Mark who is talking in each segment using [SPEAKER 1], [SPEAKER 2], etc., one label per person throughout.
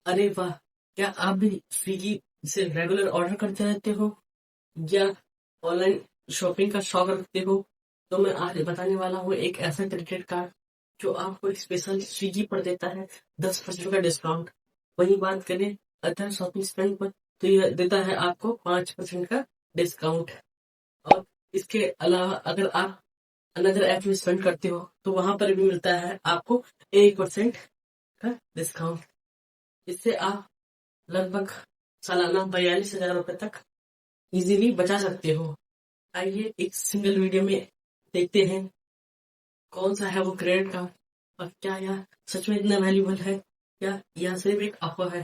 [SPEAKER 1] अरे वाह! क्या आप भी स्विगी से रेगुलर ऑर्डर करते रहते हो या ऑनलाइन शॉपिंग का शौक रखते हो? तो मैं आज बताने वाला हूँ एक ऐसा क्रेडिट कार्ड जो आपको स्पेशल स्विगी पर देता है 10% का डिस्काउंट। वहीं बात करें अदर शॉपिंग स्पेंड पर, तो यह देता है आपको 5% का डिस्काउंट। और इसके अलावा अगर आप अनदर ऐप में स्पेंड करते हो तो वहां पर भी मिलता है आपको 1% का डिस्काउंट। इससे आप लगभग सालाना 42,000 रुपए तक इजीली बचा सकते हो। आइए एक सिंगल वीडियो में देखते हैं कौन सा है वो क्रेडिट कार्ड और क्या यह सच में इतना वैल्यूबल है या यह सिर्फ एक अफवाह है।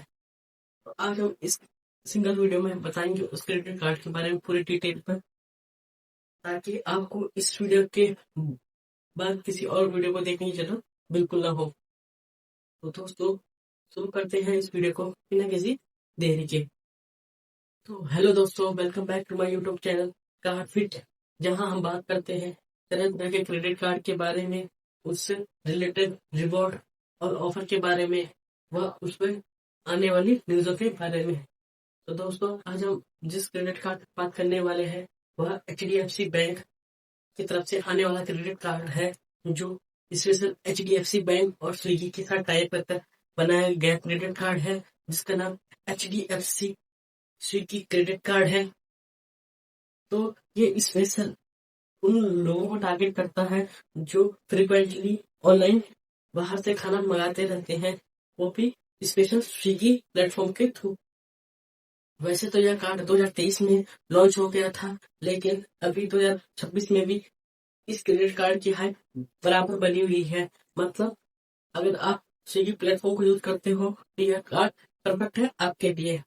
[SPEAKER 1] तो आज हम इस सिंगल वीडियो में बताएंगे उस क्रेडिट कार्ड के बारे में पूरी डिटेल पर, ताकि आपको इस वीडियो के बाद किसी और वीडियो को देखने की जरूरत बिल्कुल ना हो। तो दोस्तों शुरू करते हैं इस वीडियो को बिना किसी देरी के। तो हेलो दोस्तों, welcome back to my YouTube channel card fit, जहां हम बात करते हैं तरह तरह के क्रेडिट कार्ड के बारे में, उससे रिलेटेड रिवॉर्ड और ऑफर के बारे में व उस पर आने वाली न्यूज़ों के बारे में। तो दोस्तों आज हम जिस क्रेडिट कार्ड की बात करने वाले हैं वह HDFC बैंक की तरफ से आने वाला क्रेडिट कार्ड है, जो स्पेशल HDFC बैंक और स्विगी के साथ टाइप कर बनाया गया क्रेडिट कार्ड है, जिसका नाम HDFC स्विगी क्रेडिट कार्ड है। तो ये स्पेशल उन लोगों को टारगेट करता है जो फ्रिक्वेंटली ऑनलाइन बाहर से खाना मंगाते रहते हैं, वो भी स्पेशल स्विगी प्लेटफॉर्म के थ्रू। वैसे तो यह कार्ड 2023 में लॉन्च हो गया था, लेकिन अभी 2026 में भी इस क्रेडिट कार्ड की हाइप बराबर बनी हुई है। मतलब अगर आप स्विगी प्लेटफॉर्म को यूज करते हो तो यह कार्ड परफेक्ट है आपके लिए।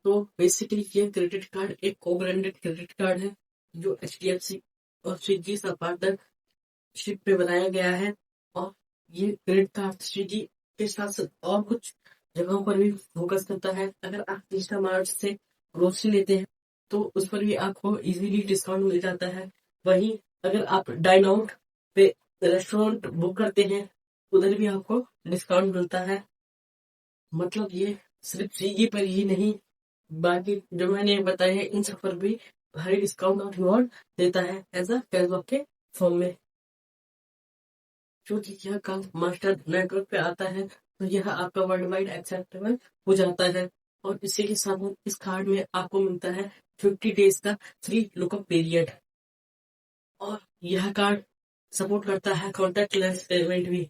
[SPEAKER 1] तो बेसिकली ये क्रेडिट कार्ड एक को ब्रांडेड क्रेडिट कार्ड है जो HDFC और स्विगी का पार्टनरशिप पे बनाया गया है। और ये क्रेडिट कार्ड स्विगी के साथ साथ और कुछ जगहों पर भी फोकस करता है। अगर आप इंस्टामार्ट से ग्रोसरी लेते हैं तो उस पर भी आपको इजीली डिस्काउंट मिल जाता है। वहीं अगर आप डाइन आउट पे रेस्टोरेंट बुक करते हैं उधर भी आपको डिस्काउंट मिलता है। मतलब ये सिर्फ स्विगी पर ही नहीं, बाकी जो मैंने बताया है इन सब पर भी भारी डिस्काउंट और रिवॉर्ड देता है एज अ कैशबैक के फॉर्म में। क्योंकि यह कार्ड मास्टर नेटवर्क पे आता है तो यह आपका वर्ल्ड वाइड एक्सेप्टेबल हो जाता है। और इसी के साथ इस कार्ड में आपको मिलता है 50 डेज का फ्री लुकअप पीरियड। और यह कार्ड सपोर्ट करता है कॉन्टेक्टलेस पेमेंट भी,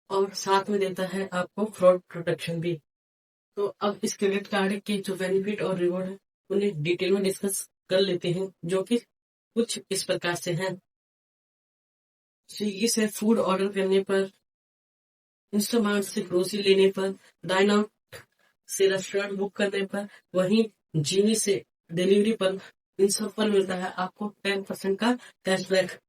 [SPEAKER 1] और साथ में देता है आपको फ्रॉड प्रोटेक्शन भी। तो अब इस क्रेडिट कार्ड के जो बेनिफिट और रिवॉर्ड है उन्हें डिटेल में डिस्कस कर लेते हैं, जो कि कुछ इस प्रकार से हैं। स्विगी से फूड ऑर्डर करने पर, इंस्टामार्ट से ग्रोसरी लेने पर, डाइन आउट से रेस्टोरेंट बुक करने पर, वहीं जीनी से डिलीवरी पर, इन सब पर मिलता है आपको 10% का कैशबैक।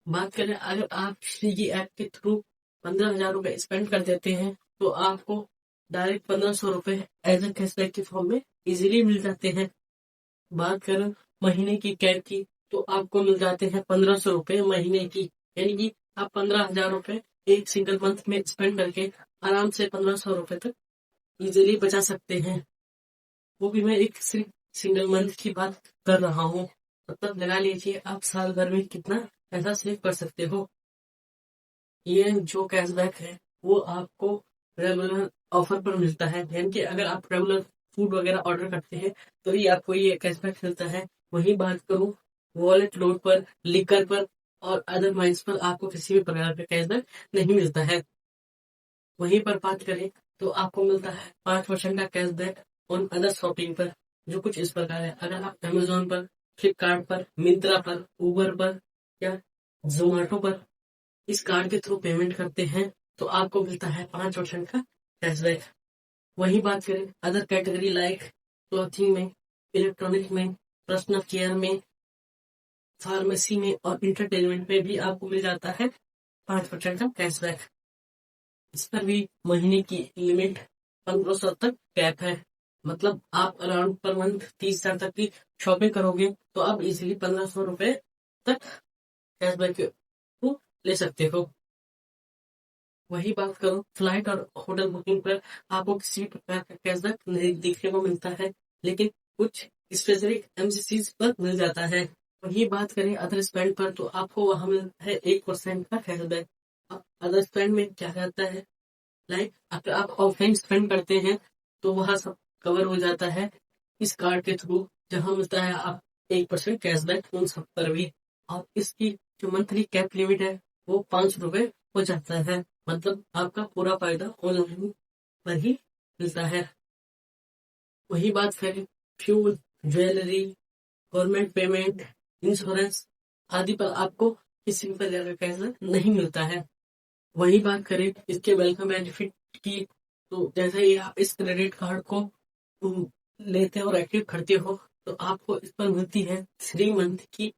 [SPEAKER 1] बात करें अगर आप स्विगी ऐप के थ्रू 15,000 रुपए स्पेंड कर देते हैं तो आपको डायरेक्ट 1,500 रुपए एज ए कैशबैक के फॉर्म में इजीली मिल जाते हैं। बात करें महीने की कैब की तो आपको मिल जाते हैं 1,500 रुपए महीने की, यानी कि आप 15,000 रुपए एक सिंगल मंथ में स्पेंड करके आराम से 1,500 रुपए तक इजीली बचा सकते हैं। वो भी मैं एक सिर्फ सिंगल मंथ की बात कर रहा हूँ। मतलब लगा लीजिए आप साल भर में कितना पैसा सेव कर सकते हो। ये जो कैशबैक है वो आपको रेगुलर ऑफर पर मिलता है, यानी कि अगर आप रेगुलर फूड वगैरह ऑर्डर करते हैं तो ही आपको ये कैशबैक मिलता है। वही बात करूँ वॉलेट लोड पर, लिकर पर और अदर माइंस पर आपको किसी भी प्रकार का कैशबैक नहीं मिलता है। वहीं पर बात करें तो आपको मिलता है 5% का कैशबैक ऑन अदर शॉपिंग पर, जो कुछ इस प्रकार है। अगर आप अमेजोन पर, फ्लिपकार्ट पर, मिंत्रा पर, उबर पर या जोमेटो पर इस कार्ड के थ्रू पेमेंट करते हैं तो आपको मिलता है 5% का कैशबैक। वही बात करें अदर कैटेगरी लाइक क्लॉथिंग में, इलेक्ट्रॉनिक में, पर्सनल केयर में, फार्मेसी में और इंटरटेनमेंट में भी आपको मिल जाता है 5% का कैशबैक। इस पर भी महीने की लिमिट 1,500 तक कैप है। मतलब आप अराउंड पर मंथ 30,000 तक की शॉपिंग करोगे तो आप इजीली 1,500 रुपए तक कैशबैक ले सकते हो। वही बात करो फ्लाइट और होटल बुकिंग पर, आपको किसी भी प्रकार का कैशबैक नहीं देखने को मिलता है, लेकिन कुछ स्पेसिफिक एमसीसीज पर मिल जाता है। वही बात करें अदर स्पेंड पर, तो आपको वहां मिलता है 1% का कैशबैक। अब अदर स्पेंड में क्या रहता है, लाइक अगर आप ऑफलाइन स्पेंड करते हैं तो वह सब कवर हो जाता है इस कार्ड के थ्रू, जहां मिलता है आप 1% कैशबैक उन सब पर भी। और इसकी जो मंथली कैप लिमिट है वो 5 रुपए हो जाता है, मतलब आपका पूरा फायदा ऑनलाइन पर ही मिलता है। वही बात करें fuel, jewellery, government payment, insurance आदि पर आपको किसी भी प्रकार का कैशबैक नहीं मिलता है। वही बात करें इसके वेलकम बेनिफिट की, तो जैसे ही आप इस क्रेडिट कार्ड को लेते और एक्टिव करते हो, तो आपको इस पर मिलती है 3 मंथ की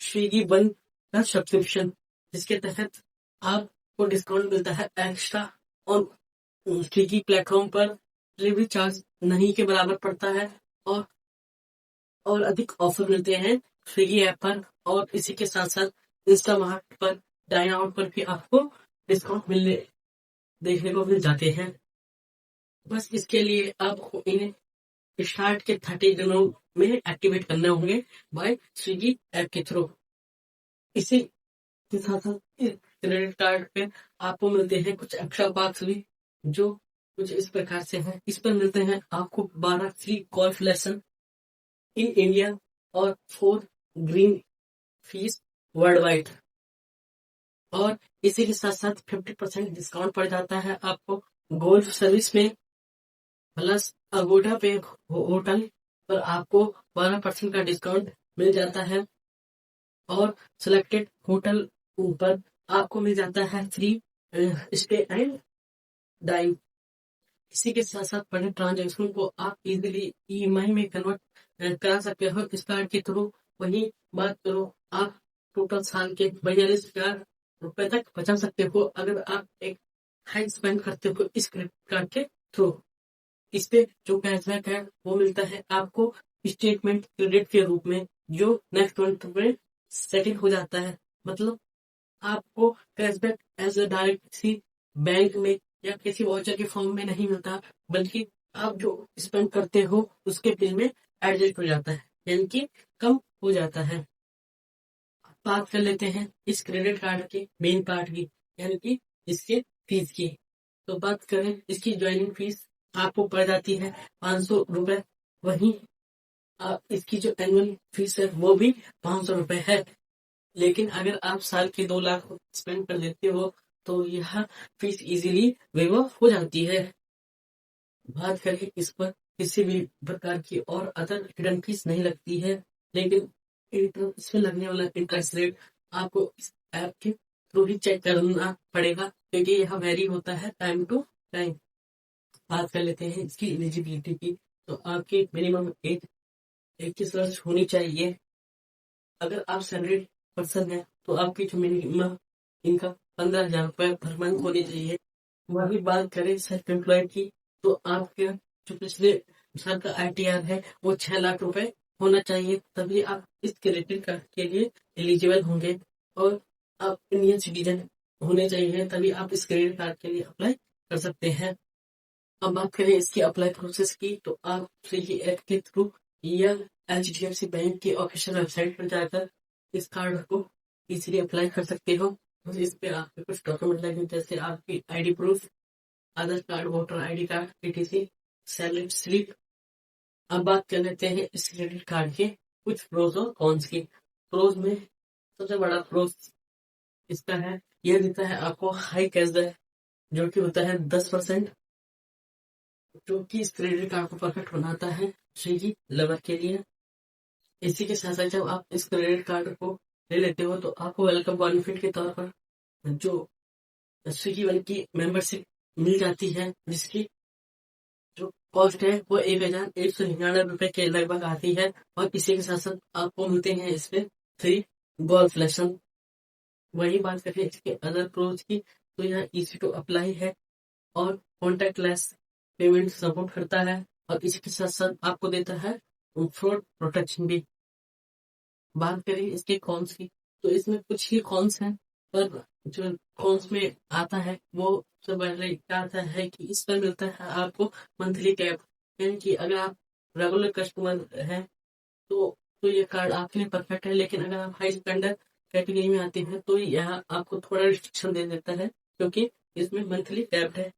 [SPEAKER 1] स्विगी वन का सब्सक्रिप्शन, जिसके तहत आपको डिस्काउंट मिलता है एक्स्ट्रा और स्विगी प्लेटफॉर्म पर डिलीवरी चार्ज नहीं के बराबर पड़ता है, और अधिक ऑफर मिलते हैं स्विगी ऐप पर, और इसी के साथ साथ इंस्टामार्ट पर, डाइन आउट पर भी आपको डिस्काउंट मिलने देखने को मिल जाते हैं। बस इसके लिए आपको इन्हें स्टार्ट के 30 दिनों में एक्टिवेट करने होंगे बाय स्विगी ऐप के थ्रू। इसी के साथ साथ क्रेडिट कार्ड पे आपको मिलते हैं कुछ एक्स्ट्रा पार्क्स भी, जो कुछ इस प्रकार से हैं। इस पर मिलते हैं आपको 12 free golf lesson in India और 4 ग्रीन फीस वर्ल्ड वाइड, और इसी के साथ साथ 50% डिस्काउंट पड़ जाता है आपको गोल्फ सर्विस में, प्लस अगोडा पे होटल पर आपको 12% का डिस्काउंट मिल जाता है, और सिलेक्टेड होटल पर आपको मिल जाता है फ्री स्टे एंड डाइन। इसी के साथ साथ बड़े ट्रांजेक्शन को आप इजीली ईएमआई में कन्वर्ट करा सकते हो इस कार्ड के थ्रू। वही बात करो, आप टोटल साल के 42,000 रुपए तक बचा सकते हो अगर आप एक हाई स्पेंड करते हो इस क्रेडिट कार्ड के थ्रू। इस पे जो कैशबैक है वो मिलता है आपको स्टेटमेंट क्रेडिट के रूप में, जो नेक्स्ट मंथ में सेटिंग हो जाता है। मतलब आपको कैशबैक एज अ डायरेक्ट सी बैंक में या किसी वाउचर के फॉर्म में नहीं मिलता, बल्कि आप जो स्पेंड करते हो उसके बिल में एडजस्ट हो जाता है, यानी कि कम हो जाता है। बात कर लेते हैं इस क्रेडिट कार्ड के मेन पार्ट की, यानी कि इसके फीस की। तो बात करें इसकी ज्वाइनिंग फीस आपको पड़ जाती है 500 रुपए। वहीं इसकी जो एनुअल फीस है वो भी 500 रुपए है। लेकिन अगर आप साल के 2 लाख स्पेंड कर देते हो तो यह फीस इजीली वेव ऑफ हो जाती है। बात करें इस पर किसी भी प्रकार की और अदर हिडन फीस नहीं लगती है, लेकिन इसमें लगने वाला इंटरेस्ट रेट आपको इस ऐप के थ्रू ही चेक करना पड़ेगा, क्योंकि यह वेरी होता है टाइम टू टाइम। बात कर लेते हैं इसकी एलिजिबिलिटी की, तो आपकी मिनिमम एज 21 वर्ष होनी चाहिए। अगर आप सैलरीड पर्सन है तो आपकी जो मिनिमम इनकम 15,000 रुपए पर मंथ होनी चाहिए। वही बात करें सेल्फ एम्प्लॉयड की, तो आपके जो पिछले साल का ITR है वो 6 लाख रुपए होना चाहिए, तभी आप इस क्रेडिट कार्ड के लिए एलिजिबल होंगे। और आप इंडियन सिटीजन होने चाहिए, तभी आप इस क्रेडिट कार्ड के लिए अप्लाई कर सकते हैं। अब बात करें इसकी अप्लाई प्रोसेस की, तो आप स्विगी ऐप के थ्रू या HDFC बैंक की ऑफिशियल वेबसाइट पर जाकर इस कार्ड को इजीली अप्लाई कर सकते हो। बस इस पे आपके कुछ डॉक्यूमेंट लगेंगे, जैसे आपकी ID proof, Aadhaar card, voter ID card, PTC, salary slip. अब बात कर लेते हैं इस क्रेडिट कार्ड के कुछ प्रोज और कॉन्स की। प्रोज में सबसे बड़ा प्रोज इसका है, यह देता है आपको हाई कैशबैक, जो कि होता है 10%, जो कि इस क्रेडिट कार्ड को परफेक्ट बनाता है स्विगी लवर के लिए। इसी के साथ साथ जब आप इस क्रेडिट कार्ड को ले लेते हो तो आपको वेलकम बेनिफिट के तौर पर जो स्विगी वन की मेंबरशिप मिल जाती है, जिसकी जो कॉस्ट है वो 1,199 रुपए के लगभग आती है। और इसी के साथ साथ आपको मिलते हैं इसमें फ्री गोल्फ लेसन। वही बात करें इसके अदर प्रोज की, तो यह इजी टू अप्लाई है और कॉन्टैक्टलेस पेमेंट सपोर्ट करता है, और इसके साथ साथ आपको देता है फ्रॉड प्रोटेक्शन भी। बात करें इसके कॉन्स की, तो इसमें कुछ ही कॉन्स हैं, पर जो कॉन्स में आता है वो सबसे पहले क्या आता है कि इस पर मिलता है आपको मंथली कैप, यानी कि अगर आप रेगुलर कस्टमर हैं तो ये कार्ड आपके लिए परफेक्ट है। लेकिन अगर आप हाई स्पेंडर कैटेगरी में आते हैं तो यह आपको थोड़ा रिस्ट्रिक्शन दे देता है, क्योंकि इसमें मंथली कैप्ड है।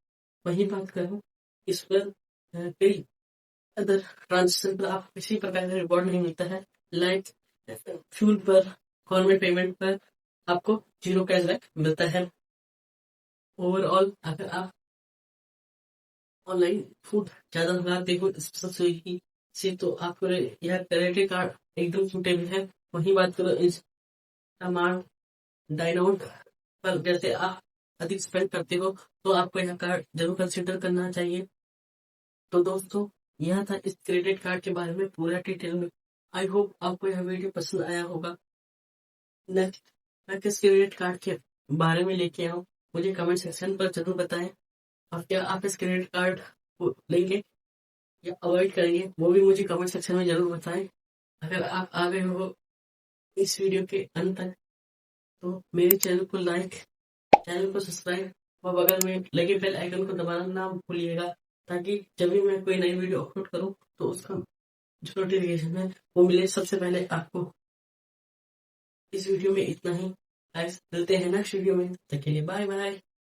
[SPEAKER 1] वही बात करूँ, इस पर कई अदर ट्रांजेक्शन पर आपको किसी प्रकार का रिवॉर्ड नहीं मिलता है। लाइक फ्यूल पर, गवर्नमेंट पेमेंट पर आपको 0 कैशबैक मिलता है। ओवरऑल अगर आप ऑनलाइन फूड ज्यादा मंगाते हो स्पेशल स्विगी से तो आपको यह क्रेडिट कार्ड एकदम सुटेबल है। वही बात करो इंस्टामार्ट, डाइनआउट पर जैसे आप अधिक स्पेंड करते हो तो आपको यह कार्ड जरूर कंसिडर करना चाहिए। तो दोस्तों, यह था इस क्रेडिट कार्ड के बारे में पूरा डिटेल में। आई होप आपको यह वीडियो पसंद आया होगा। नेक्स्ट मैं किस क्रेडिट कार्ड के बारे में लेके आऊँ, मुझे कमेंट सेक्शन पर जरूर बताएं। और क्या आप इस क्रेडिट कार्ड को लेंगे या अवॉइड करेंगे, वो भी मुझे कमेंट सेक्शन में जरूर बताएं। अगर आप आ गए हो इस वीडियो के अंत तक तो मेरे चैनल को लाइक, चैनल को सब्सक्राइब और बगल में लगे बेल आइकन को दबाना ना भूलिएगा, ताकि जब भी मैं कोई नई वीडियो अपलोड करूं तो उसका जो नोटिफिकेशन है वो मिले सबसे पहले आपको। इस वीडियो में इतना ही। गाइस मिलते हैं नेक्स्ट वीडियो में, तब तक के लिए बाय बाय।